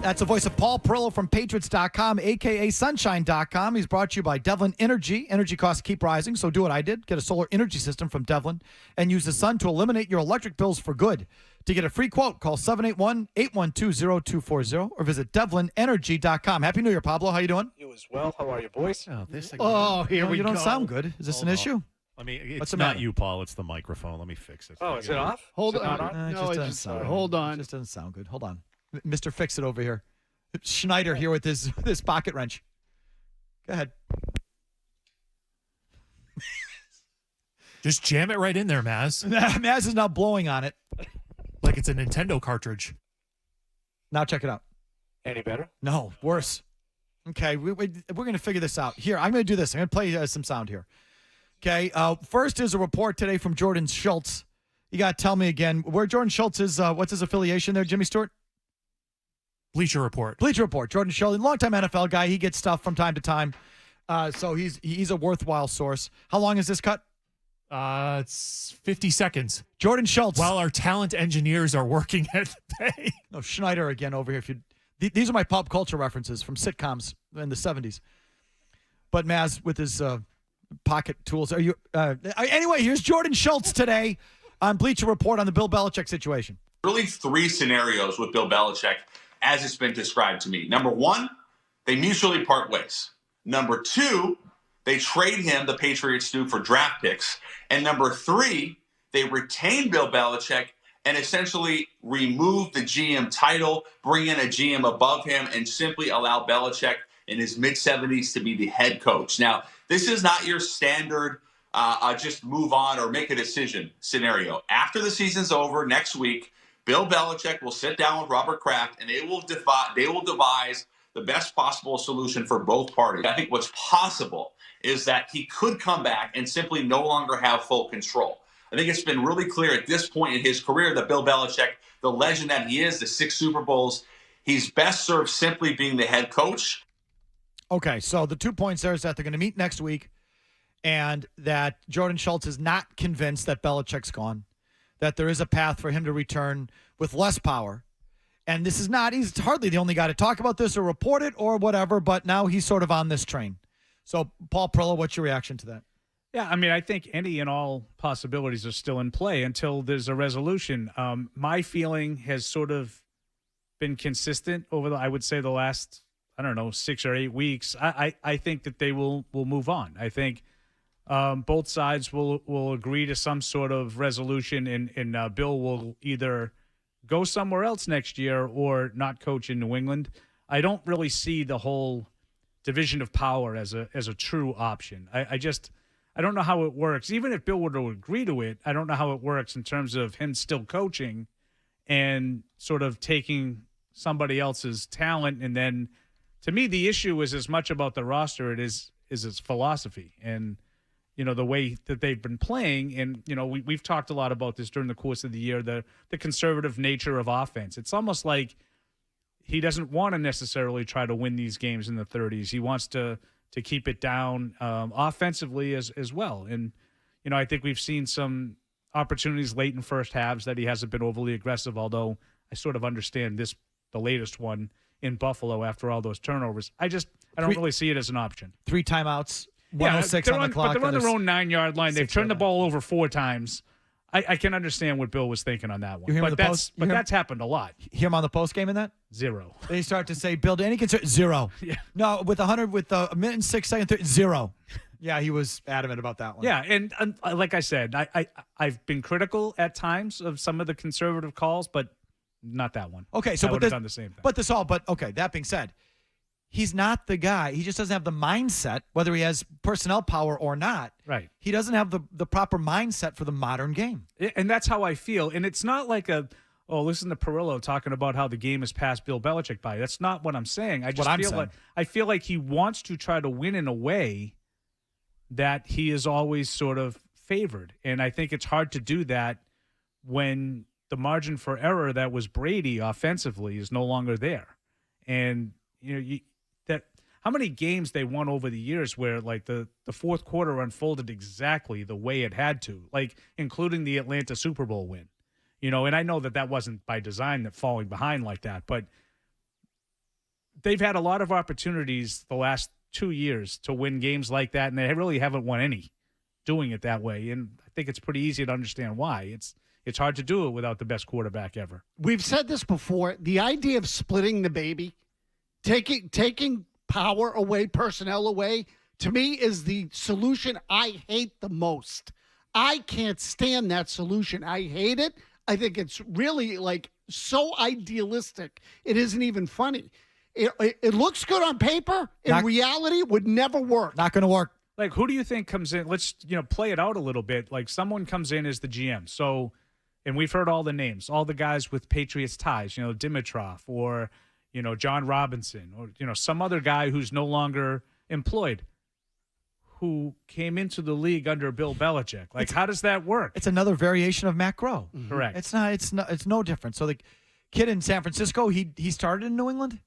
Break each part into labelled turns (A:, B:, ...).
A: That's the voice of Paul Perillo from Patriots.com, a.k.a. Sunshine.com. He's brought to you by Devlin Energy. Energy costs keep rising, so do what I did. Get a solar energy system from Devlin and use the sun to eliminate your electric bills for good. To get a free quote, call 781-812-0240 or visit devlinenergy.com. Happy New Year, Pablo. How you doing?
B: You as well. How are you, boys?
C: Oh, this again.
A: Here we go. You don't sound good. Is this an issue?
C: It's not you, Paul. It's the microphone. Let me fix it.
B: Oh, is it off?
D: Hold
B: Is it
D: on.
B: not on?
D: No, it
A: doesn't
D: just
A: sound good.
D: hold on.
A: It just doesn't sound good. Hold on. Mr. Fix It over here. Schneider here with this pocket wrench. Go ahead.
C: Just jam it right in there, Mazz.
A: Mazz is now blowing on it.
C: Like it's a Nintendo cartridge.
A: Now check it out.
B: Any better?
A: No, worse. Okay, we're going to figure this out. Here, I'm going to do this. I'm going to play some sound here. Okay, first is a report today from Jordan Schultz. You got to tell me again where Jordan Schultz is. What's his affiliation there, Jimmy Stewart?
C: Bleacher Report.
A: Bleacher Report. Jordan Schultz, longtime NFL guy. He gets stuff from time to time. So he's a worthwhile source. How long is this cut?
C: It's 50 seconds.
A: Jordan Schultz.
C: While our talent engineers are working at the pay.
A: No, Schneider again over here. These are my pop culture references from sitcoms in the 70s. But Mazz with his pocket tools. Are you? Anyway, here's Jordan Schultz today on Bleacher Report on the Bill Belichick situation.
E: Really three scenarios with Bill Belichick as it's been described to me. Number one, they mutually part ways. Number two, they trade him, the Patriots do, for draft picks. And number three, they retain Bill Belichick and essentially remove the GM title, bring in a GM above him, and simply allow Belichick in his mid-70s to be the head coach. Now, this is not your standard just move on or make a decision scenario. After the season's over next week, Bill Belichick will sit down with Robert Kraft, and they will devise the best possible solution for both parties. I think what's possible is that he could come back and simply no longer have full control. I think it's been really clear at this point in his career that Bill Belichick, the legend that he is, the 6 Super Bowls, he's best served simply being the head coach.
A: Okay, so the 2 points there is that they're going to meet next week and that Jordan Schultz is not convinced that Belichick's gone, that there is a path for him to return with less power. And this is not, he's hardly the only guy to talk about this or report it or whatever, but now he's sort of on this train. So, Paul Perillo, what's your reaction to that?
D: Yeah, I mean, I think any and all possibilities are still in play until there's a resolution. My feeling has sort of been consistent over I would say the last, 6 or 8 weeks. I think that they will move on. I think both sides will agree to some sort of resolution, and Bill will either go somewhere else next year or not coach in New England. I don't really see the whole division of power as a true option. I don't know how it works. Even if Bill were to agree to it, I don't know how it works in terms of him still coaching and sort of taking somebody else's talent. And then, to me, the issue is as much about the roster is its philosophy and, the way that they've been playing. And, we've talked a lot about this during the course of the year, the conservative nature of offense. It's almost like he doesn't want to necessarily try to win these games in the 30s. He wants to keep it down offensively as well. And, I think we've seen some opportunities late in first halves that he hasn't been overly aggressive, although I sort of understand the latest one in Buffalo after all those turnovers. I don't really see it as an option.
A: 3 timeouts, 106 on the clock.
D: But they're on their own 9-yard line. They've turned the ball over 4 times. I can understand what Bill was thinking on that one. But that's happened a lot.
A: Hear him on the post game in that?
D: 0.
A: They start to say, Bill, any concern? 0.
D: Yeah.
A: No, with a minute and 6 seconds, 0. Yeah, he was adamant about that one.
D: Yeah, and like I said, I've been critical at times of some of the conservative calls, but not that one.
A: Okay, so
D: I would have done the same thing.
A: But okay, that being said, he's not the guy. He just doesn't have the mindset, whether he has personnel power or not.
D: Right.
A: He doesn't have the proper mindset for the modern game.
D: And that's how I feel. And it's not like listen to Perillo talking about how the game has passed Bill Belichick by. That's not what I'm saying. I feel like he wants to try to win in a way that he is always sort of favored. And I think it's hard to do that when the margin for error that was Brady offensively is no longer there. And, how many games they won over the years where, like, the fourth quarter unfolded exactly the way it had to, like, including the Atlanta Super Bowl win. And I know that wasn't by design, that falling behind like that, but they've had a lot of opportunities the last 2 years to win games like that, and they really haven't won any doing it that way. And I think it's pretty easy to understand why. It's hard to do it without the best quarterback ever.
F: We've said this before. The idea of splitting the baby, taking power away, personnel away, to me is the solution I hate the most. I can't stand that solution. I hate it. I think it's really like so idealistic. It isn't even funny. It looks good on paper. In reality, it would never work.
A: Not going to work.
D: Like, who do you think comes in? Let's, play it out a little bit. Like, someone comes in as the GM. So, and we've heard all the names, all the guys with Patriots ties, Dimitrov or, John Robinson or, some other guy who's no longer employed, who came into the league under Bill Belichick. Like, how does that work?
A: It's another variation of Matt Groh.
D: Mm-hmm. Correct.
A: It's no different. So the kid in San Francisco, he started in New England?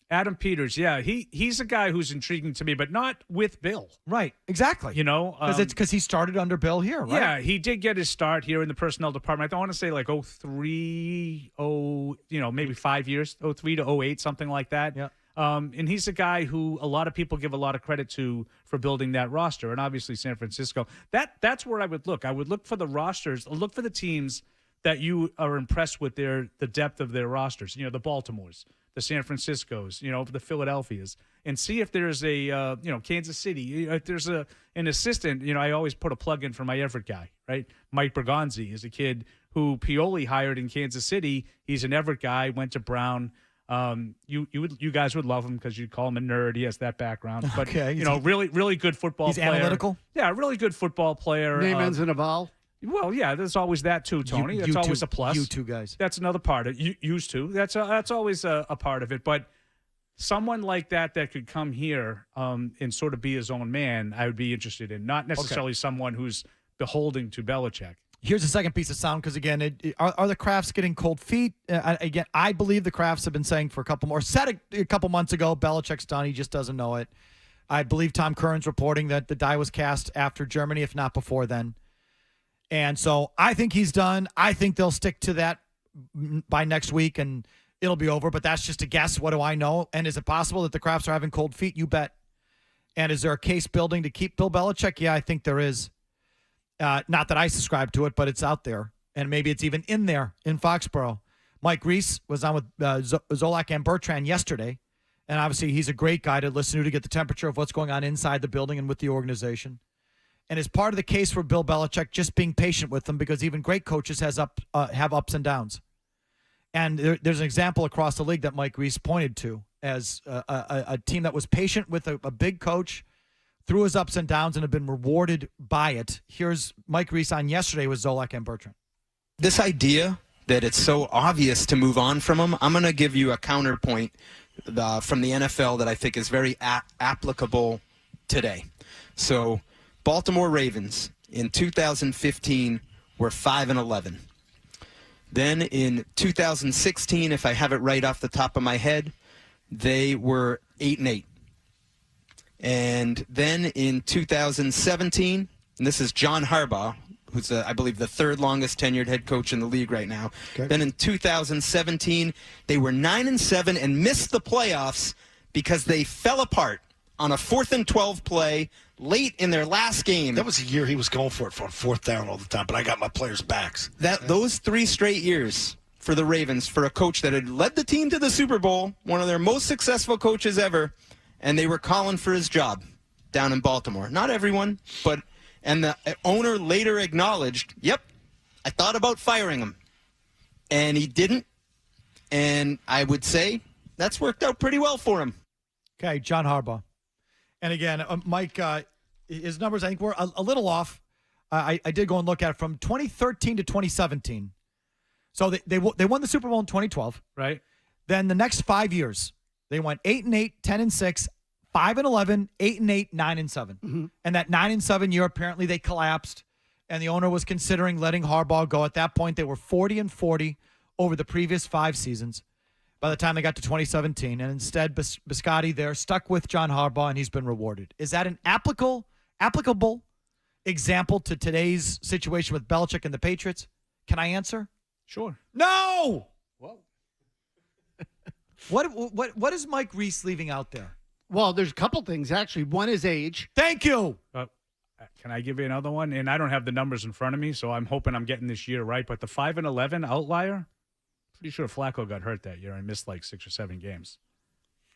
D: Adam Peters, yeah, he's a guy who's intriguing to me, but not with Bill.
A: Right, exactly. Because he started under Bill here, right?
D: Yeah, he did get his start here in the personnel department. I want to say like 03, maybe 5 years, 03 to 08, something like that.
A: Yeah.
D: And he's a guy who a lot of people give a lot of credit to for building that roster, and obviously San Francisco. That's where I would look. I would look for the rosters, look for the teams that you are impressed with the depth of their rosters. The Baltimores, the San Franciscos, the Philadelphias, and see if there's a Kansas City. If there's an assistant, I always put a plug in for my Everett guy, right? Mike Bergonzi is a kid who Pioli hired in Kansas City. He's an Everett guy, went to Brown. You guys would love him because you'd call him a nerd. He has that background, but
A: okay,
D: really good football
A: he's
D: player.
A: Analytical.
D: Yeah, really good football player.
F: Name ends in a vowel.
D: Well, yeah, there's always that too, Tony. That's always a plus.
A: You two guys.
D: That's another part of it. Used to. That's always a part of it. But someone like that could come here and sort of be his own man, I would be interested in. Not necessarily someone who's beholden to Belichick.
A: Here's the second piece of sound, because again, are the Crafts getting cold feet? Again, I believe the Crafts have been saying for a couple months ago, Belichick's done. He just doesn't know it. I believe Tom Curran's reporting that the die was cast after Germany, if not before then. And so I think he's done. I think they'll stick to that by next week, and it'll be over. But that's just a guess. What do I know? And is it possible that the Crafts are having cold feet? You bet. And is there a case building to keep Bill Belichick? Yeah, I think there is. Not that I subscribe to it, but it's out there. And maybe it's even in there in Foxborough. Mike Reese was on with Zolak and Bertrand yesterday. And obviously he's a great guy to listen to get the temperature of what's going on inside the building and with the organization. And as part of the case for Bill Belichick, just being patient with them, because even great coaches have ups and downs. And there's an example across the league that Mike Reese pointed to as a team that was patient with a big coach through his ups and downs and have been rewarded by it. Here's Mike Reese on yesterday with Zolak and Bertrand.
G: This idea that it's so obvious to move on from him, I'm going to give you a counterpoint from the NFL that I think is very applicable today. So Baltimore Ravens in 2015 were 5-11. Then in 2016, if I have it right off the top of my head, they were 8-8. And then in 2017, and this is John Harbaugh, who's, I believe, the third longest tenured head coach in the league right now. Okay. Then in 2017, they were 9-7 and missed the playoffs because they fell apart on a 4th and 12 play late in their last game.
H: That was a year he was going for it on 4th down all the time, but I got my players' backs.
G: Those 3 straight years for the Ravens, for a coach that had led the team to the Super Bowl, one of their most successful coaches ever, and they were calling for his job down in Baltimore. Not everyone, and the owner later acknowledged, yep, I thought about firing him. And he didn't. And I would say that's worked out pretty well for him.
A: Okay, John Harbaugh. And again, Mike, his numbers I think were a little off. I did go and look at it from 2013 to 2017. So they won the Super Bowl in 2012.
D: Right.
A: Then the next 5 years, they went 8-8, 10-6, 5-11, 8-8, 9-7. Mm-hmm. And that 9-7 year, apparently they collapsed, and the owner was considering letting Harbaugh go. At that point, they were 40-40 over the previous 5 seasons by the time they got to 2017. And instead, Biscotti there stuck with John Harbaugh, and he's been rewarded. Is that an applicable example to today's situation with Belichick and the Patriots? Can I answer?
D: Sure.
A: No!
D: Well,
A: What is Mike Reese leaving out there?
F: Well, there's a couple things, actually. One is age.
A: Thank you.
D: Can I give you another one? And I don't have the numbers in front of me, so I'm hoping I'm getting this year right. But the 5-11 outlier, pretty sure Flacco got hurt that year and missed like 6 or 7 games.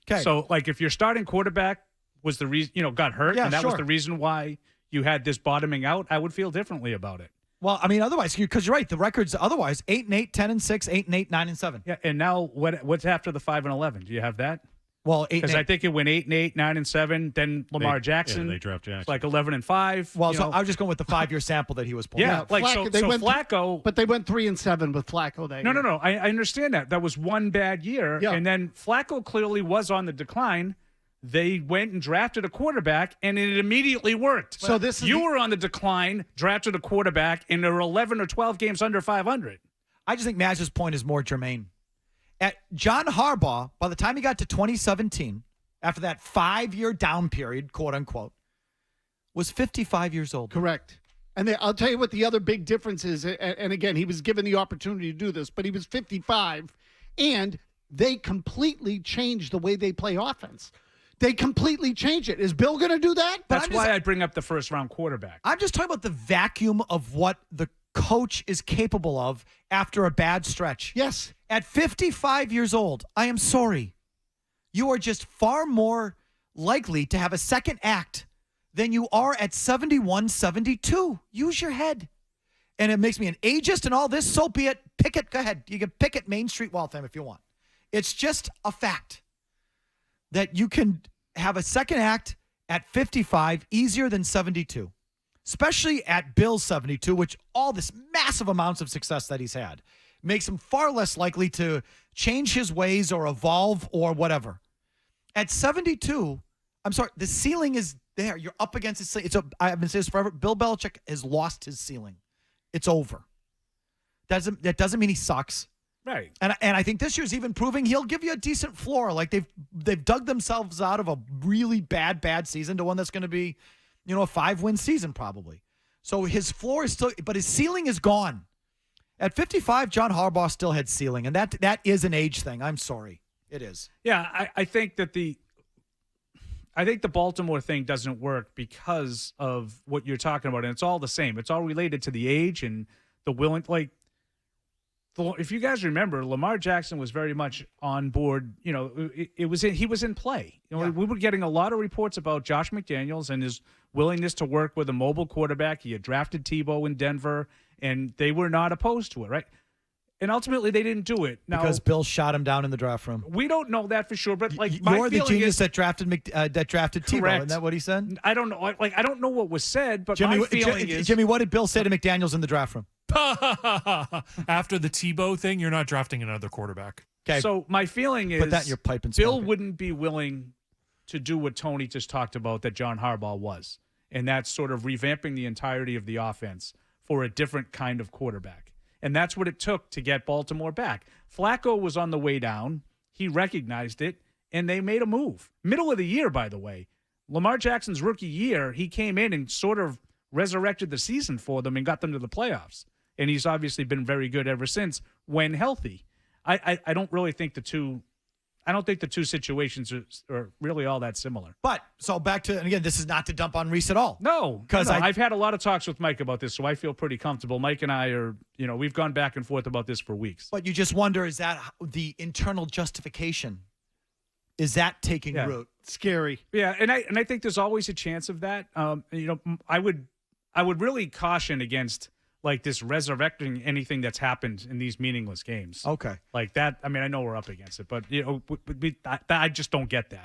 A: Okay.
D: So, like, if your starting quarterback was the reason, got hurt, and that was the reason why you had this bottoming out, I would feel differently about it.
A: Well, I mean, otherwise, because you're right, the record's otherwise 8-8, 10-6, 8-8, 9-7.
D: Yeah, and now what's after the 5-11? Do you have that?
A: Well, 8-8.
D: Because I think it went 8-8, 9-7. Then Lamar Jackson,
C: they draft Jackson.
D: like 11-5.
A: Well, so I was just going with the 5-year sample that he was pulling.
D: Yeah, like Flacco.
F: But they went 3-7 with Flacco.
D: No. I understand that. That was one bad year,
F: Yeah.
D: and then Flacco clearly was on the decline. They went and drafted a quarterback, and it immediately worked.
F: So this is
D: you were on the decline, drafted a quarterback, and there were 11 or 12 games under 500.
A: I just think Mazz's point is more germane. At John Harbaugh, by the time he got to 2017, after that 5-year down period, quote unquote, was 55 years old.
F: Correct. And I'll tell you what the other big difference is. And again, he was given the opportunity to do this, but he was 55, and they completely changed the way they play offense. They completely changed it. Is Bill going to do that?
D: That's why I bring up the first-round quarterback.
A: I'm just talking about the vacuum of what the coach is capable of after a bad stretch.
F: Yes.
A: At 55 years old, I am sorry. You are just far more likely to have a second act than you are at 71, 72. Use your head. And it makes me an ageist and all this, so be it. Pick it. Go ahead. You can pick it Main Street Waltham if you want. It's just a fact that you can have a second act at 55 easier than 72, especially at Bill's 72, which all this massive amounts of success that he's had makes him far less likely to change his ways or evolve or whatever. At 72, I'm sorry, the ceiling is there. You're up against the ceiling. I've been saying this forever. Bill Belichick has lost his ceiling. It's over. That doesn't mean he sucks.
D: Right.
A: And I think this year's even proving he'll give you a decent floor. Like they've dug themselves out of a really bad season to one that's going to be, a 5-win season probably. So his floor is still, but his ceiling is gone. At 55, John Harbaugh still had ceiling, and that is an age thing. I'm sorry. It is.
D: Yeah, I think that the Baltimore thing doesn't work because of what you're talking about, and it's all the same. It's all related to the age and the willing. Like, if you guys remember, Lamar Jackson was very much on board. He was in play. We were getting a lot of reports about Josh McDaniels and his willingness to work with a mobile quarterback. He had drafted Tebow in Denver, and they were not opposed to it, right? And ultimately, they didn't do it. Now,
A: because Bill shot him down in the draft room.
D: We don't know that for sure, but
A: you're the genius that drafted Tebow.
D: Correct.
A: Isn't that what he said?
D: I don't know. I don't know what was said, but
A: Jimmy,
D: my feeling is
A: Jimmy, what did Bill say to McDaniels in the draft room?
I: After the Tebow thing, you're not drafting another quarterback.
A: Okay.
D: So my feeling is
A: put that in your pipe and
D: Bill
A: smoke it.
D: wouldn't be willing to do what Tony just talked about that John Harbaugh was, and that's sort of revamping the entirety of the offense for a different kind of quarterback. And that's what it took to get Baltimore back. Flacco was on the way down. He recognized it, and they made a move. Middle of the year, by the way. Lamar Jackson's rookie year, he came in and sort of resurrected the season for them and got them to the playoffs. And he's obviously been very good ever since when healthy. I don't really think the two situations are really all that similar.
A: But so back to, and again, this is not to dump on Reese at all.
D: No,
A: because
D: I've had a lot of talks with Mike about this, so I feel pretty comfortable. Mike and I are, we've gone back and forth about this for weeks.
A: But you just wonder, is that the internal justification? Is that taking root?
F: Scary.
D: Yeah, and I think there's always a chance of that. I would really caution against like this resurrecting anything that's happened in these meaningless games.
A: Okay.
D: Like that. I mean, I know we're up against it, but I just don't get that.